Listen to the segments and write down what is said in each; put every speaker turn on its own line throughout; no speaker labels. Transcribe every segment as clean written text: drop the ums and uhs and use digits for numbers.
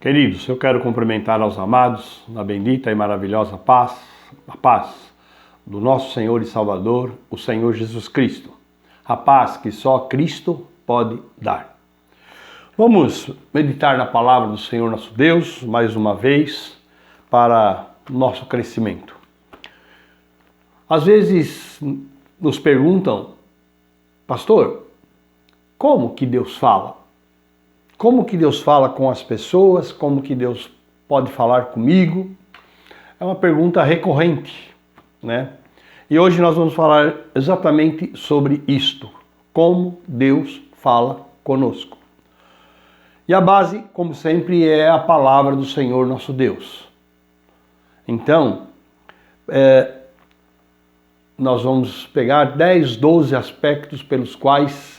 Queridos, eu quero cumprimentar aos amados na bendita e maravilhosa paz, a paz do nosso Senhor e Salvador, o Senhor Jesus Cristo. A paz que só Cristo pode dar. Vamos meditar na palavra do Senhor nosso Deus, mais uma vez, para nosso crescimento. Às vezes nos perguntam, pastor, como que Deus fala? Como que Deus fala com as pessoas? Como que Deus pode falar comigo? É uma pergunta recorrente, né? E hoje nós vamos falar exatamente sobre isto. Como Deus fala conosco. E a base, como sempre, é a palavra do Senhor nosso Deus. Então, nós vamos pegar 10, 12 aspectos pelos quais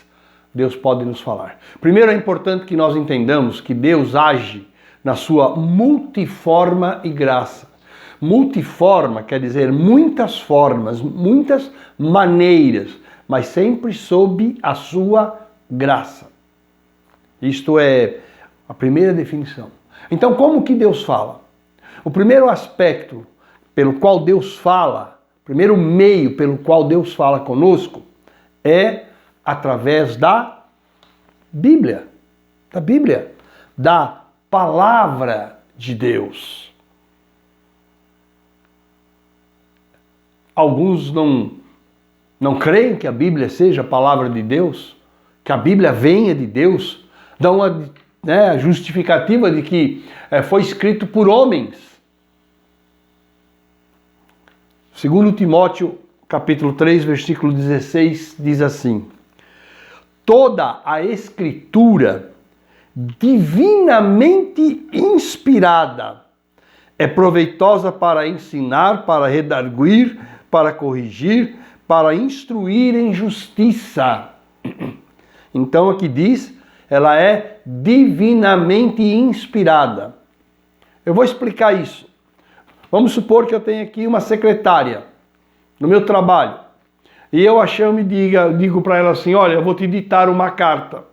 Deus pode nos falar. Primeiro, é importante que nós entendamos que Deus age na sua multiforma e graça. Multiforma quer dizer muitas formas, muitas maneiras, mas sempre sob a sua graça. Isto é a primeira definição. Então, como que Deus fala? O primeiro aspecto pelo qual Deus fala, o primeiro meio pelo qual Deus fala conosco é através da Bíblia, da palavra de Deus. Alguns não creem que a Bíblia seja a palavra de Deus, que a Bíblia venha de Deus, dão a justificativa de que foi escrito por homens. Segundo Timóteo, capítulo 3, versículo 16, diz assim: toda a Escritura divinamente inspirada é proveitosa para ensinar, para redarguir, para corrigir, para instruir em justiça. Então aqui diz, ela é divinamente inspirada. Eu vou explicar isso. Vamos supor que eu tenho aqui uma secretária no meu trabalho. E eu a chamo e digo para ela assim, olha, eu vou te ditar uma carta.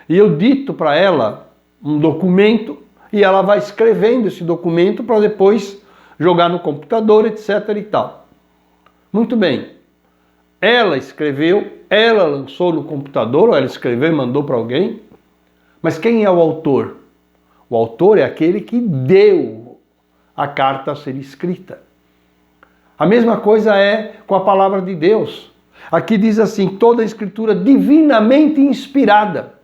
E eu dito para ela um documento e ela vai escrevendo esse documento para depois jogar no computador, etc. e tal. Muito bem. Ela escreveu, ela lançou no computador, ou ela escreveu e mandou para alguém. Mas quem é o autor? O autor é aquele que deu a carta a ser escrita. A mesma coisa é com a palavra de Deus. Aqui diz assim, toda a Escritura divinamente inspirada.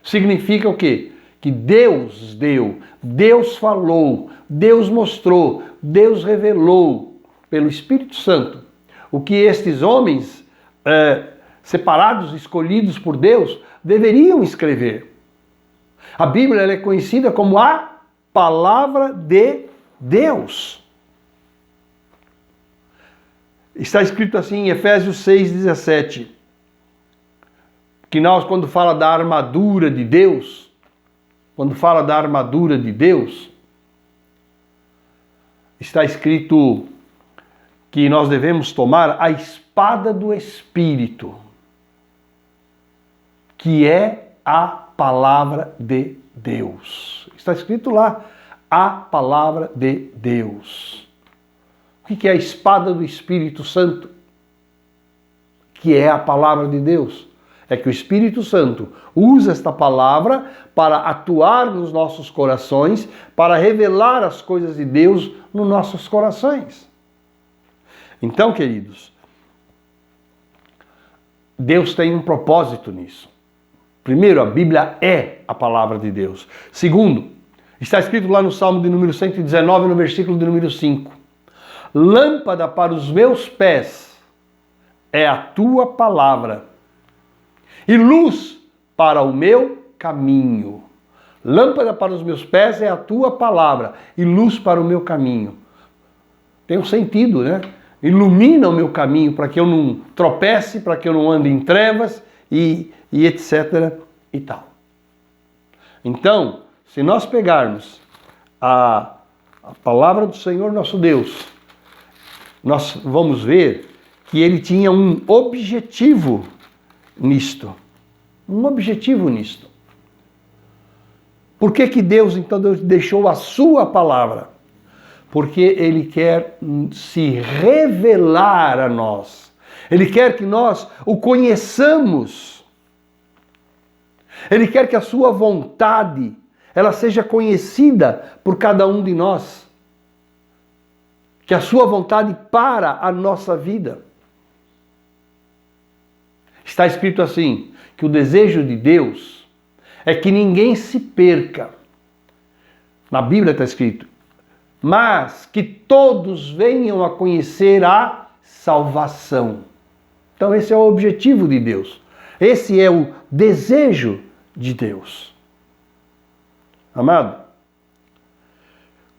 Significa o quê? Que Deus deu, Deus falou, Deus mostrou, Deus revelou pelo Espírito Santo o que estes homens separados, escolhidos por Deus, deveriam escrever. A Bíblia ela é conhecida como a Palavra de Deus. Está escrito assim em Efésios 6,17, que nós, quando fala da armadura de Deus, está escrito que nós devemos tomar a espada do Espírito, que é a palavra de Deus. Está escrito lá, a palavra de Deus. O que é a espada do Espírito Santo? Que é a palavra de Deus. É que o Espírito Santo usa esta palavra para atuar nos nossos corações, para revelar as coisas de Deus nos nossos corações. Então, queridos, Deus tem um propósito nisso. Primeiro, a Bíblia é a palavra de Deus. Segundo, está escrito lá no Salmo de número 119, no versículo de número 5. Lâmpada para os meus pés é a tua palavra e luz para o meu caminho. Lâmpada para os meus pés é a tua palavra e luz para o meu caminho. Tem um sentido, né? Ilumina o meu caminho para que eu não tropece, para que eu não ande em trevas e etc. e tal. Então, se nós pegarmos a palavra do Senhor nosso Deus, nós vamos ver que ele tinha um objetivo nisto. Um objetivo nisto. Por que Deus, então, deixou a sua palavra? Porque Ele quer se revelar a nós. Ele quer que nós o conheçamos. Ele quer que a sua vontade, ela seja conhecida por cada um de nós. Que a sua vontade para a nossa vida. Está escrito assim, que o desejo de Deus é que ninguém se perca. Na Bíblia está escrito, mas que todos venham a conhecer a salvação. Então esse é o objetivo de Deus. Esse é o desejo de Deus. Amado,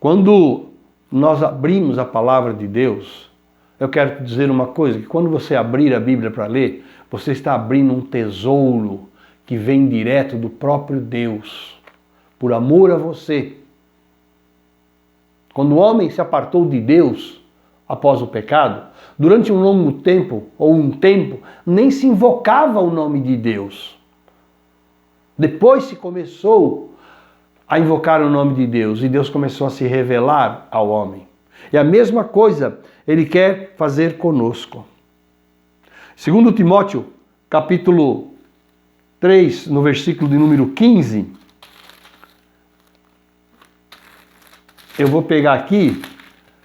quando nós abrimos a palavra de Deus, eu quero te dizer uma coisa, que quando você abrir a Bíblia para ler, você está abrindo um tesouro que vem direto do próprio Deus, por amor a você. Quando o homem se apartou de Deus após o pecado, durante um longo tempo, ou um tempo, nem se invocava o nome de Deus. Depois se começou a invocar o nome de Deus, e Deus começou a se revelar ao homem. E a mesma coisa Ele quer fazer conosco. 2 Timóteo, capítulo 3, no versículo de número 15, eu vou pegar aqui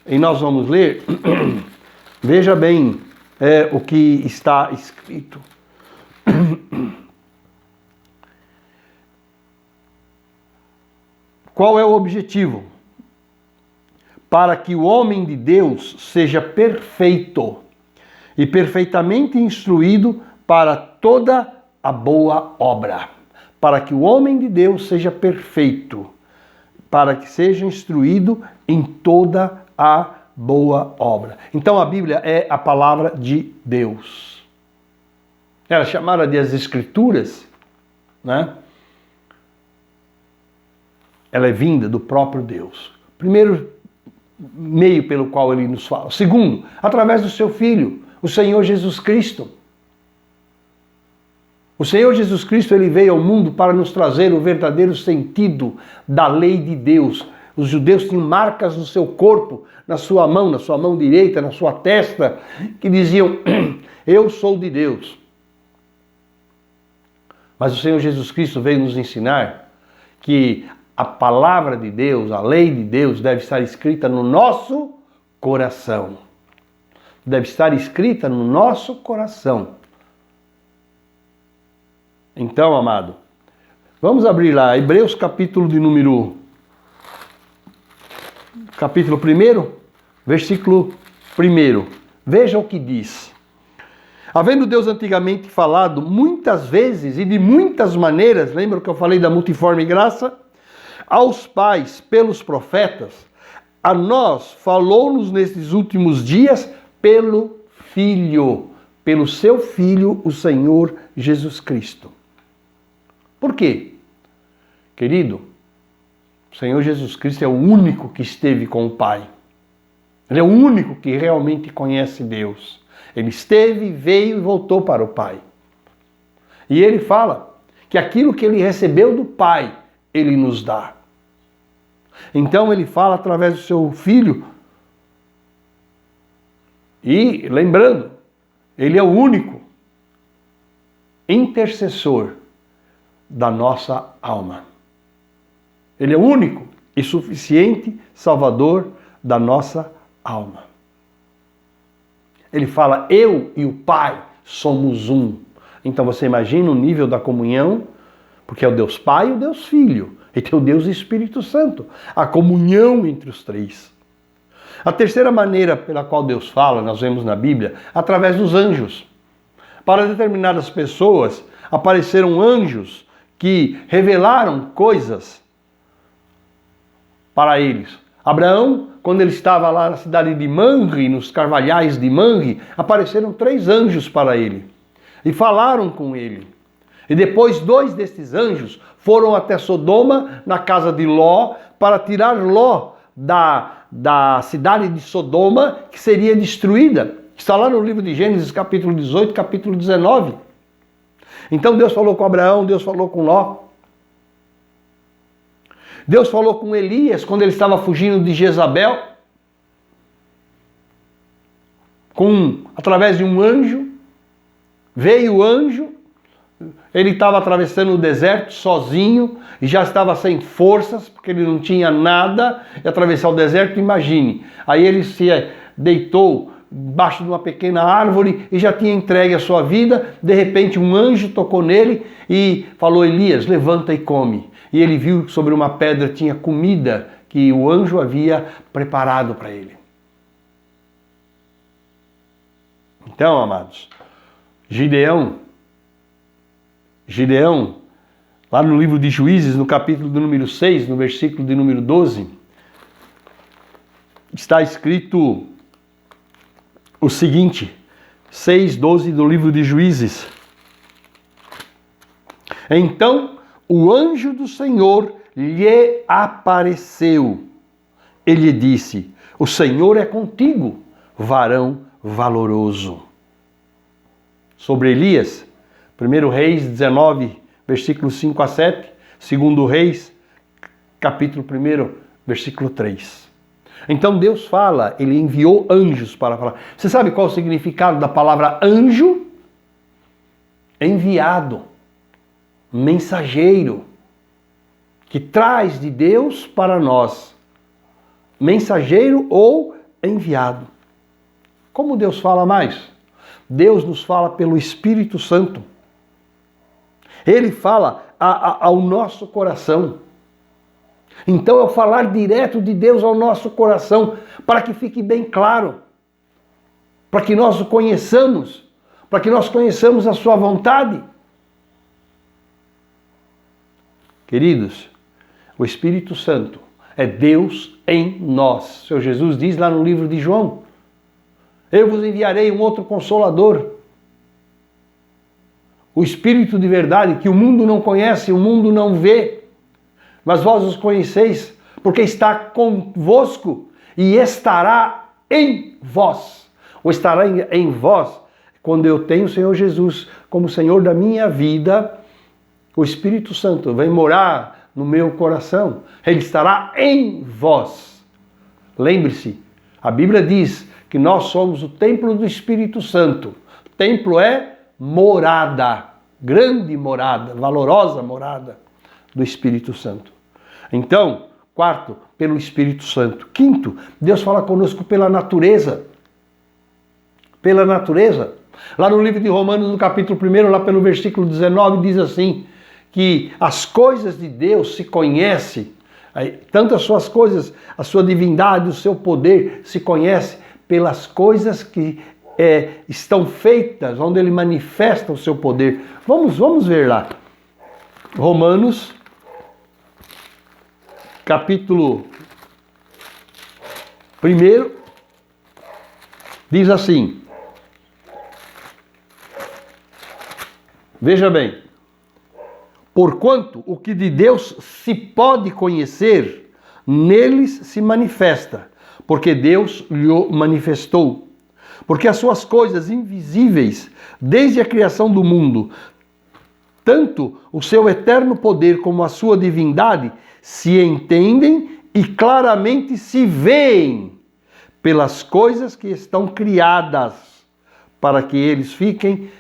e nós vamos ler. Veja bem o que está escrito. Qual é o objetivo? Para que o homem de Deus seja perfeito e perfeitamente instruído para toda a boa obra. Para que o homem de Deus seja perfeito, para que seja instruído em toda a boa obra. Então a Bíblia é a palavra de Deus. Ela é chamada de as Escrituras, né? Ela é vinda do próprio Deus. Primeiro meio pelo qual Ele nos fala. Segundo, através do seu Filho, o Senhor Jesus Cristo. O Senhor Jesus Cristo, Ele veio ao mundo para nos trazer o verdadeiro sentido da lei de Deus. Os judeus tinham marcas no seu corpo, na sua mão direita, na sua testa, que diziam, eu sou de Deus. Mas o Senhor Jesus Cristo veio nos ensinar que a palavra de Deus, a lei de Deus, deve estar escrita no nosso coração. Deve estar escrita no nosso coração. Então, amado, vamos abrir lá, Hebreus capítulo 1, versículo 1. Veja o que diz. Havendo Deus antigamente falado muitas vezes e de muitas maneiras, lembra que eu falei da multiforme graça? Aos pais pelos profetas, a nós falou-nos nesses últimos dias pelo Filho, pelo seu Filho, o Senhor Jesus Cristo. Por quê? Querido, o Senhor Jesus Cristo é o único que esteve com o Pai. Ele é o único que realmente conhece Deus. Ele esteve, veio e voltou para o Pai. E ele fala que aquilo que ele recebeu do Pai, ele nos dá. Então ele fala através do seu Filho. E lembrando, ele é o único intercessor da nossa alma. Ele é o único e suficiente Salvador da nossa alma. Ele fala, eu e o Pai somos um. Então você imagina o nível da comunhão, porque é o Deus Pai e o Deus Filho, e tem o Deus Espírito Santo, a comunhão entre os três. A terceira maneira pela qual Deus fala, nós vemos na Bíblia, através dos anjos. Para determinadas pessoas, apareceram anjos que revelaram coisas para eles. Abraão, quando ele estava lá na cidade de Manre, nos carvalhais de Manre, apareceram 3 anjos para ele e falaram com ele. E depois 2 destes anjos foram até Sodoma, na casa de Ló, para tirar Ló da cidade de Sodoma, que seria destruída. Está lá no livro de Gênesis, capítulo 18, capítulo 19. Então Deus falou com Abraão, Deus falou com Ló. Deus falou com Elias quando ele estava fugindo de Jezabel, através de um anjo. Veio o anjo, ele estava atravessando o deserto sozinho e já estava sem forças, porque ele não tinha nada, e atravessar o deserto, imagine. Aí ele se deitou embaixo de uma pequena árvore e já tinha entregue a sua vida. De repente um anjo tocou nele e falou: Elias, levanta e come. E ele viu que sobre uma pedra tinha comida que o anjo havia preparado para ele. Então, amados, Gideão, lá no livro de Juízes, no capítulo de número 6, no versículo de número 12, está escrito o seguinte, 6:12 do livro de Juízes. Então o anjo do Senhor lhe apareceu. Ele disse: o Senhor é contigo, varão valoroso. Sobre Elias, 1 Reis 19, versículos 5 a 7, 2 Reis, capítulo 1, versículo 3. Então Deus fala, ele enviou anjos para falar. Você sabe qual é o significado da palavra anjo? Enviado, mensageiro, que traz de Deus para nós. Mensageiro ou enviado. Como Deus fala mais? Deus nos fala pelo Espírito Santo. Ele fala ao nosso coração. Então é o falar direto de Deus ao nosso coração, para que fique bem claro, para que nós o conheçamos, para que nós conheçamos a sua vontade. Queridos, o Espírito Santo é Deus em nós. O Senhor Jesus diz lá no livro de João: eu vos enviarei um outro Consolador. O Espírito de verdade, que o mundo não conhece, o mundo não vê, mas vós os conheceis, porque está convosco e estará em vós. O estará em vós, quando eu tenho o Senhor Jesus como Senhor da minha vida, o Espírito Santo vem morar no meu coração. Ele estará em vós. Lembre-se, a Bíblia diz que nós somos o templo do Espírito Santo. Templo é morada, grande morada, valorosa morada do Espírito Santo. Então, quarto, pelo Espírito Santo. Quinto, Deus fala conosco pela natureza. Pela natureza. Lá no livro de Romanos, no capítulo 1, lá pelo versículo 19, diz assim, que as coisas de Deus se conhecem, tanto as suas coisas, a sua divindade, o seu poder, se conhece pelas coisas que estão feitas, onde ele manifesta o seu poder. Vamos ver lá. Romanos, capítulo 1, diz assim. Veja bem. Porquanto o que de Deus se pode conhecer, neles se manifesta, porque Deus lhe manifestou. Porque as suas coisas invisíveis, desde a criação do mundo, tanto o seu eterno poder como a sua divindade, se entendem e claramente se veem pelas coisas que estão criadas, para que eles fiquem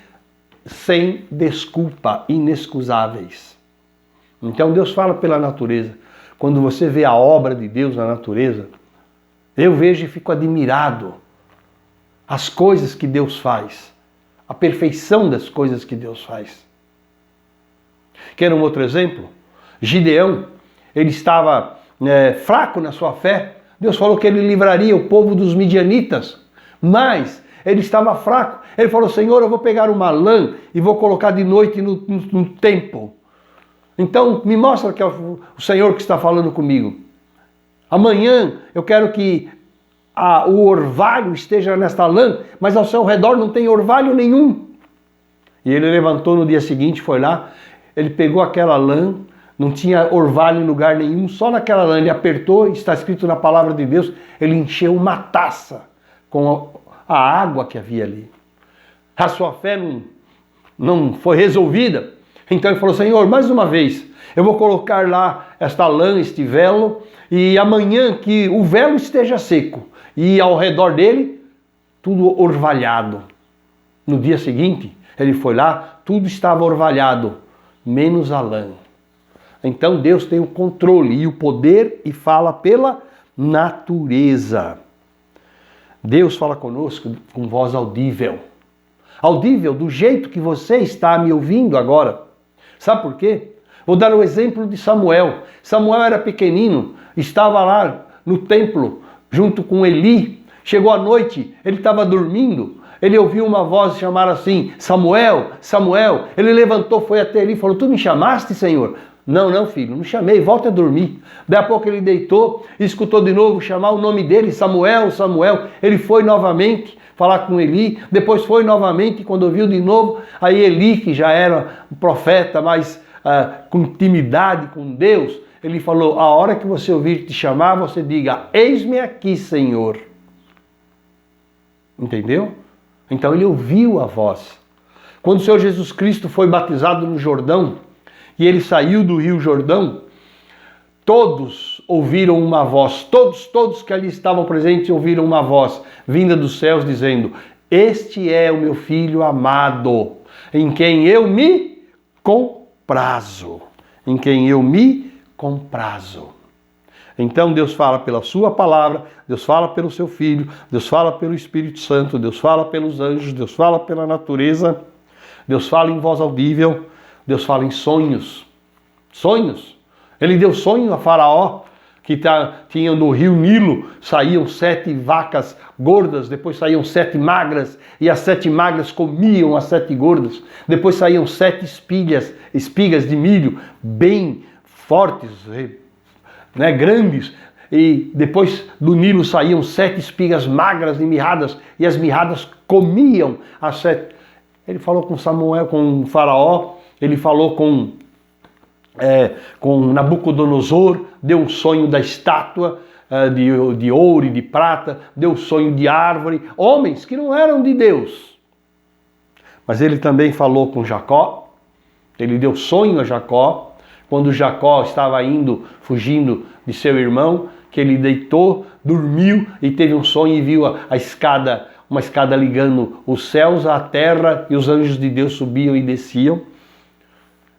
sem desculpa, inexcusáveis. Então Deus fala pela natureza. Quando você vê a obra de Deus na natureza, eu vejo e fico admirado. As coisas que Deus faz, a perfeição das coisas que Deus faz. Quer um outro exemplo? Gideão, ele estava fraco na sua fé. Deus falou que ele livraria o povo dos midianitas, mas ele estava fraco. Ele falou: Senhor, eu vou pegar uma lã e vou colocar de noite no templo. Então me mostra que é o Senhor que está falando comigo. Amanhã eu quero que o orvalho esteja nesta lã, mas ao seu redor não tem orvalho nenhum. E ele levantou no dia seguinte, foi lá, ele pegou aquela lã, não tinha orvalho em lugar nenhum, só naquela lã. Ele apertou, está escrito na palavra de Deus, ele encheu uma taça com a água que havia ali. A sua fé não foi resolvida. Então ele falou: Senhor, mais uma vez, eu vou colocar lá esta lã, este velo, e amanhã que o velo esteja seco, e ao redor dele, tudo orvalhado. No dia seguinte, ele foi lá, tudo estava orvalhado, menos a lã. Então Deus tem o controle e o poder e fala pela natureza. Deus fala conosco com voz audível. Audível do jeito que você está me ouvindo agora. Sabe por quê? Vou dar o exemplo de Samuel. Samuel era pequenino, estava lá no templo junto com Eli. Chegou a noite, ele estava dormindo. Ele ouviu uma voz chamar assim, Samuel, Samuel. Ele levantou, foi até Eli e falou, tu me chamaste, Senhor? Não, filho, não chamei, volta a dormir. Daí a pouco ele deitou e escutou de novo chamar o nome dele, Samuel, Samuel. Ele foi novamente falar com Eli, depois foi novamente, quando ouviu de novo, aí Eli, que já era um profeta, mas com intimidade com Deus, ele falou, a hora que você ouvir te chamar, você diga, eis-me aqui, Senhor. Entendeu? Então ele ouviu a voz. Quando o Senhor Jesus Cristo foi batizado no Jordão, e ele saiu do Rio Jordão, todos ouviram uma voz, todos que ali estavam presentes ouviram uma voz vinda dos céus dizendo, este é o meu filho amado, em quem eu me comprazo. Em quem eu me comprazo. Então Deus fala pela sua palavra, Deus fala pelo seu Filho, Deus fala pelo Espírito Santo, Deus fala pelos anjos, Deus fala pela natureza, Deus fala em voz audível, Deus fala em sonhos. Sonhos. Ele deu sonho a Faraó, que tinha no rio Nilo, saíam 7 vacas gordas, depois saíam 7 magras, e as 7 magras comiam as 7 gordas. Depois saíam 7 espigas de milho, bem fortes, né, grandes. E depois do Nilo saíam 7 espigas magras e mirradas, e as mirradas comiam as 7. Ele falou com Samuel, com Faraó, ele falou com Nabucodonosor, deu um sonho da estátua de ouro e de prata, deu um sonho de árvore, homens que não eram de Deus. Mas ele também falou com Jacó, ele deu sonho a Jacó, quando Jacó estava fugindo de seu irmão, que ele deitou, dormiu e teve um sonho e viu uma escada ligando os céus à terra e os anjos de Deus subiam e desciam.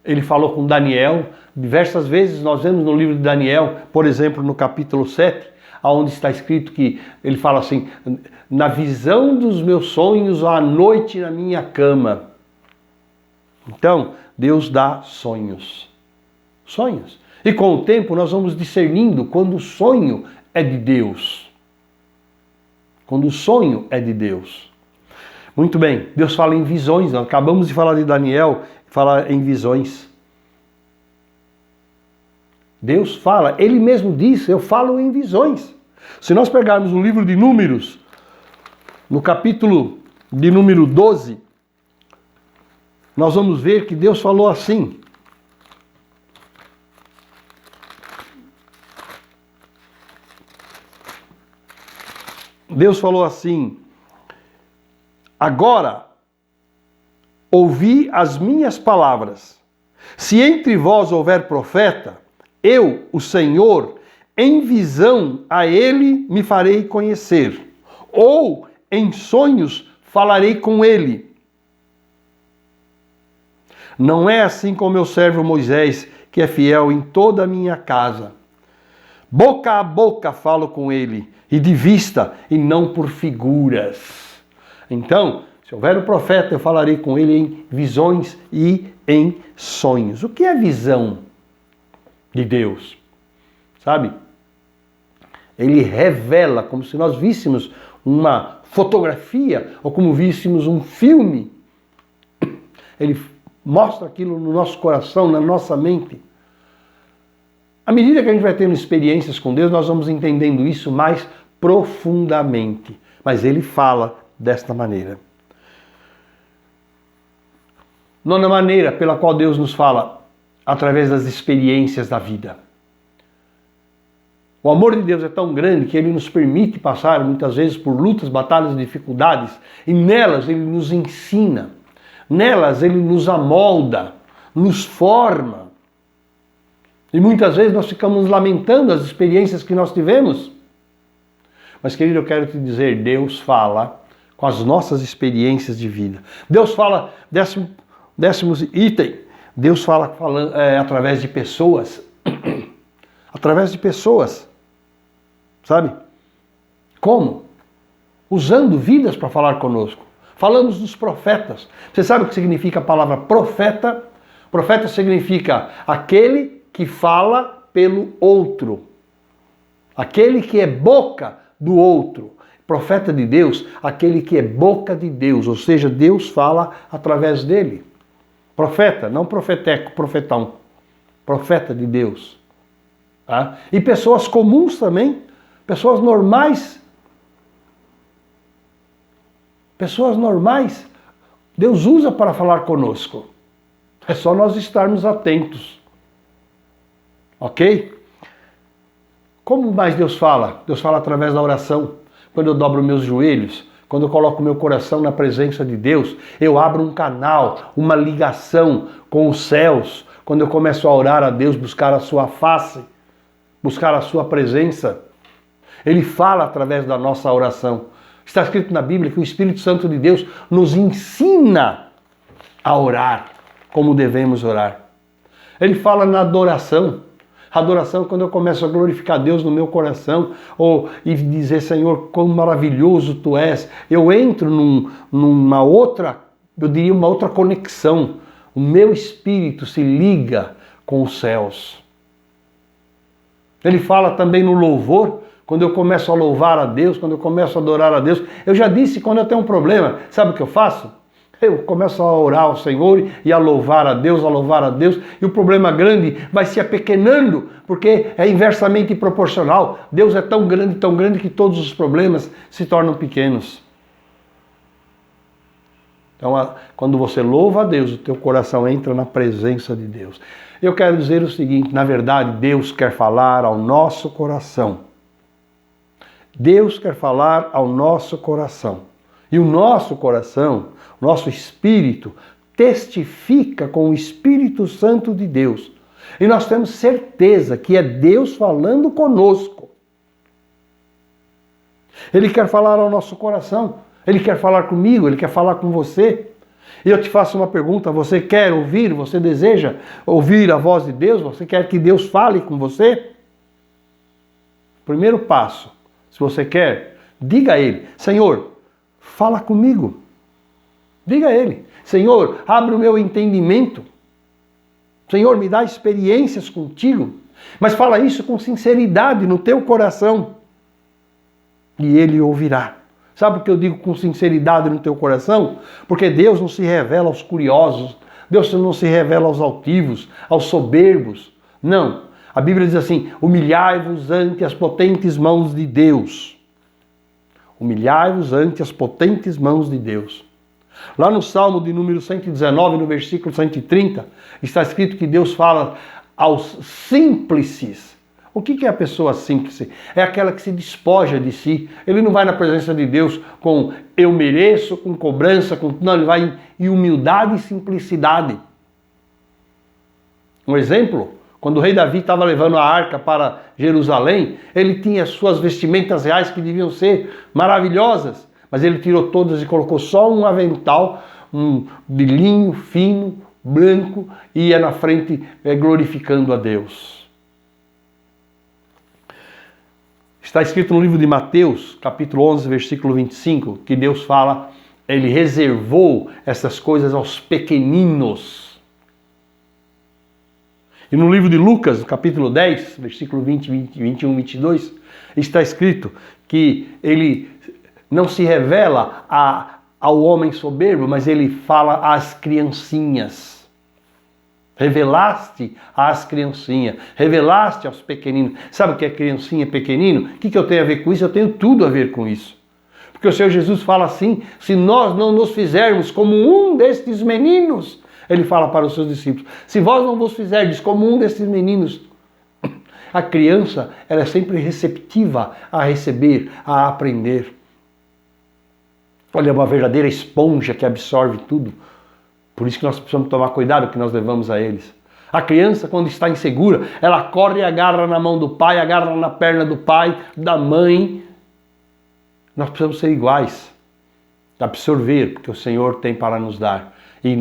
Ele falou com Daniel, diversas vezes nós vemos no livro de Daniel, por exemplo, no capítulo 7, onde está escrito que ele fala assim, na visão dos meus sonhos à noite na minha cama. Então, Deus dá sonhos. Sonhos. E com o tempo nós vamos discernindo quando o sonho é de Deus. Quando o sonho é de Deus. Muito bem, Deus fala em visões, nós acabamos de falar de Daniel, fala em visões. Deus fala, Ele mesmo disse, eu falo em visões. Se nós pegarmos o livro de Números, no capítulo de número 12, nós vamos ver que Deus falou assim. Deus falou assim, agora ouvi as minhas palavras. Se entre vós houver profeta, eu, o Senhor, em visão a ele me farei conhecer, ou em sonhos falarei com ele. Não é assim com meu servo Moisés, que é fiel em toda a minha casa. Boca a boca falo com ele, e de vista, e não por figuras. Então, se houver um profeta, eu falarei com ele em visões e em sonhos. O que é visão de Deus? Sabe? Ele revela, como se nós víssemos uma fotografia, ou como víssemos um filme. Ele mostra aquilo no nosso coração, na nossa mente. À medida que a gente vai tendo experiências com Deus, nós vamos entendendo isso mais profundamente. Mas ele fala desta maneira. Nona maneira pela qual Deus nos fala, através das experiências da vida. O amor de Deus é tão grande que Ele nos permite passar muitas vezes por lutas, batalhas, dificuldades, e nelas Ele nos ensina, nelas Ele nos amolda, nos forma. E muitas vezes nós ficamos lamentando as experiências que nós tivemos. Mas, querido, eu quero te dizer, Deus fala com as nossas experiências de vida. Deus fala, décimo item, Deus fala através de pessoas. Através de pessoas. Sabe? Como? Usando vidas para falar conosco. Falamos dos profetas. Você sabe o que significa a palavra profeta? Profeta significa aquele que fala pelo outro. Aquele que é boca do outro. Profeta de Deus, aquele que é boca de Deus. Ou seja, Deus fala através dele. Profeta, não profeteco, profetão. Profeta de Deus. Tá? E pessoas comuns também. Pessoas normais. Pessoas normais. Deus usa para falar conosco. É só nós estarmos atentos. Ok? Como mais Deus fala? Deus fala através da oração. Quando eu dobro meus joelhos, quando eu coloco meu coração na presença de Deus, eu abro um canal, uma ligação com os céus. Quando eu começo a orar a Deus, buscar a sua face, buscar a sua presença. Ele fala através da nossa oração. Está escrito na Bíblia que o Espírito Santo de Deus nos ensina a orar como devemos orar. Ele fala na adoração. Adoração é quando eu começo a glorificar Deus no meu coração e dizer, Senhor, quão maravilhoso Tu és. Eu entro numa outra, eu diria uma outra conexão. O meu espírito se liga com os céus. Ele fala também no louvor. Quando eu começo a louvar a Deus, quando eu começo a adorar a Deus. Eu já disse, quando eu tenho um problema, sabe o que eu faço? Eu começo a orar ao Senhor e a louvar a Deus, e o problema grande vai se apequenando, porque é inversamente proporcional. Deus é tão grande que todos os problemas se tornam pequenos. Então, quando você louva a Deus, o teu coração entra na presença de Deus. Eu quero dizer o seguinte, na verdade, Deus quer falar ao nosso coração. Deus quer falar ao nosso coração. E o nosso coração, nosso espírito, testifica com o Espírito Santo de Deus. E nós temos certeza que é Deus falando conosco. Ele quer falar ao nosso coração. Ele quer falar comigo, Ele quer falar com você. E eu te faço uma pergunta, você quer ouvir, você deseja ouvir a voz de Deus? Você quer que Deus fale com você? Primeiro passo, se você quer, diga a Ele, Senhor, fala comigo. Diga a Ele, Senhor, abre o meu entendimento. Senhor, me dá experiências contigo. Mas fala isso com sinceridade no teu coração. E Ele ouvirá. Sabe por que eu digo com sinceridade no teu coração? Porque Deus não se revela aos curiosos. Deus não se revela aos altivos, aos soberbos. Não. A Bíblia diz assim, humilhai-vos ante as potentes mãos de Deus. Humilhai-vos ante as potentes mãos de Deus. Lá no Salmo de número 119, no versículo 130, está escrito que Deus fala aos simples. O que é a pessoa simples? É aquela que se despoja de si. Ele não vai na presença de Deus com eu mereço, com cobrança, não, ele vai em humildade e simplicidade. Um exemplo, quando o rei Davi estava levando a arca para Jerusalém, ele tinha suas vestimentas reais que deviam ser maravilhosas, mas ele tirou todas e colocou só um avental de linho fino, branco, e ia na frente glorificando a Deus. Está escrito no livro de Mateus, capítulo 11, versículo 25, que Deus fala, Ele reservou essas coisas aos pequeninos. E no livro de Lucas, capítulo 10, versículo 20, 21, 22, está escrito que Ele não se revela ao homem soberbo, mas Ele fala às criancinhas. Revelaste às criancinhas, revelaste aos pequeninos. Sabe o que é criancinha, pequenino? O que eu tenho a ver com isso? Eu tenho tudo a ver com isso. Porque o Senhor Jesus fala assim, se nós não nos fizermos como um destes meninos, Ele fala para os seus discípulos, se vós não vos fizerdes como um destes meninos, a criança ela é sempre receptiva a receber, a aprender. Olha, é uma verdadeira esponja que absorve tudo. Por isso que nós precisamos tomar cuidado que nós levamos a eles. A criança, quando está insegura, ela corre e agarra na mão do pai, agarra na perna do pai, da mãe. Nós precisamos ser iguais, absorver, porque o Senhor tem para nos dar. E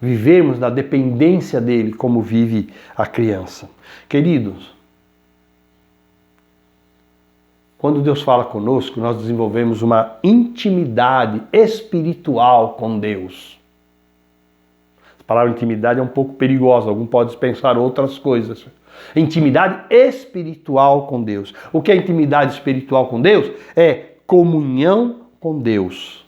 vivermos na dependência dele, como vive a criança. Queridos, quando Deus fala conosco, nós desenvolvemos uma intimidade espiritual com Deus. A palavra intimidade é um pouco perigosa, algum pode pensar outras coisas. Intimidade espiritual com Deus. O que é intimidade espiritual com Deus? É comunhão com Deus.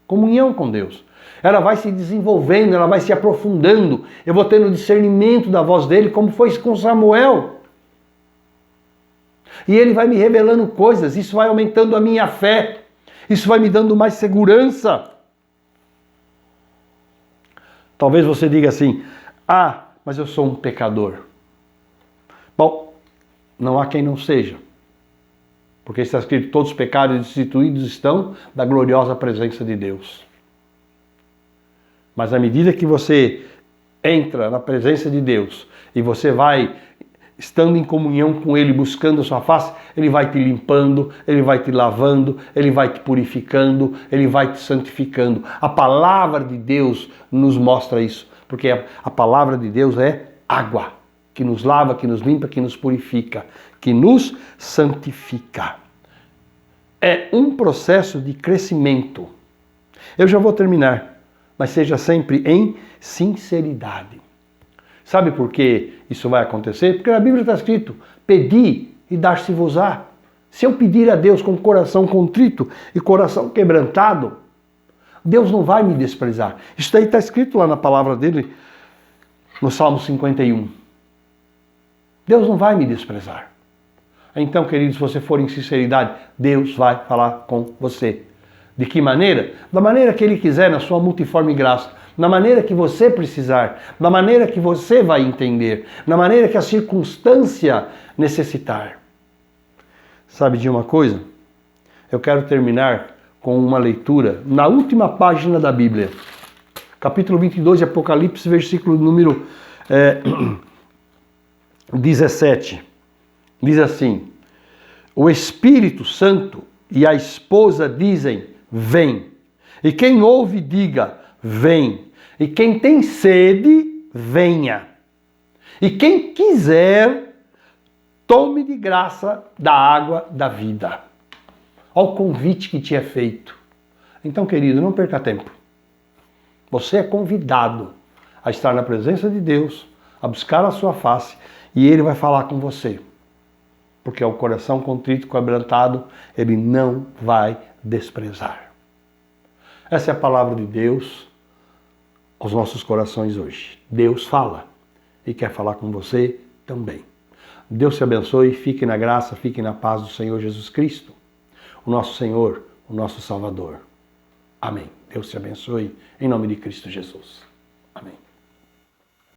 Comunhão com Deus. Ela vai se desenvolvendo, ela vai se aprofundando. Eu vou tendo discernimento da voz dele, como foi com Samuel. E ele vai me revelando coisas, isso vai aumentando a minha fé, isso vai me dando mais segurança. Talvez você diga assim, mas eu sou um pecador. Bom, não há quem não seja. Porque está escrito, todos os pecados destituídos estão da gloriosa presença de Deus. Mas à medida que você entra na presença de Deus e você vai estando em comunhão com Ele, buscando a sua face, Ele vai te limpando, Ele vai te lavando, Ele vai te purificando, Ele vai te santificando. A palavra de Deus nos mostra isso, porque a palavra de Deus é água, que nos lava, que nos limpa, que nos purifica, que nos santifica. É um processo de crescimento. Eu já vou terminar, mas seja sempre em sinceridade. Sabe por que isso vai acontecer? Porque na Bíblia está escrito, pedi e dar-se-vos-á. Se eu pedir a Deus com coração contrito e coração quebrantado, Deus não vai me desprezar. Isso daí está escrito lá na palavra dele, no Salmo 51. Deus não vai me desprezar. Então, queridos, se você for em sinceridade, Deus vai falar com você. De que maneira? Da maneira que Ele quiser, na sua multiforme graça. Na maneira que você precisar. Da maneira que você vai entender. Na maneira que a circunstância necessitar. Sabe de uma coisa? Eu quero terminar com uma leitura na última página da Bíblia. Capítulo 22 de Apocalipse, versículo número 17. Diz assim, o Espírito Santo e a esposa dizem, vem. E quem ouve, diga, vem. E quem tem sede, venha. E quem quiser, tome de graça da água da vida. Olha o convite que te é feito. Então, querido, não perca tempo. Você é convidado a estar na presença de Deus, a buscar a sua face, e Ele vai falar com você. Porque o coração contrito e quebrantado, Ele não vai desprezar. Essa é a palavra de Deus aos nossos corações hoje. Deus fala e quer falar com você também. Deus te abençoe, fique na graça, fique na paz do Senhor Jesus Cristo, o nosso Senhor, o nosso Salvador. Amém. Deus te abençoe, em nome de Cristo Jesus. Amém.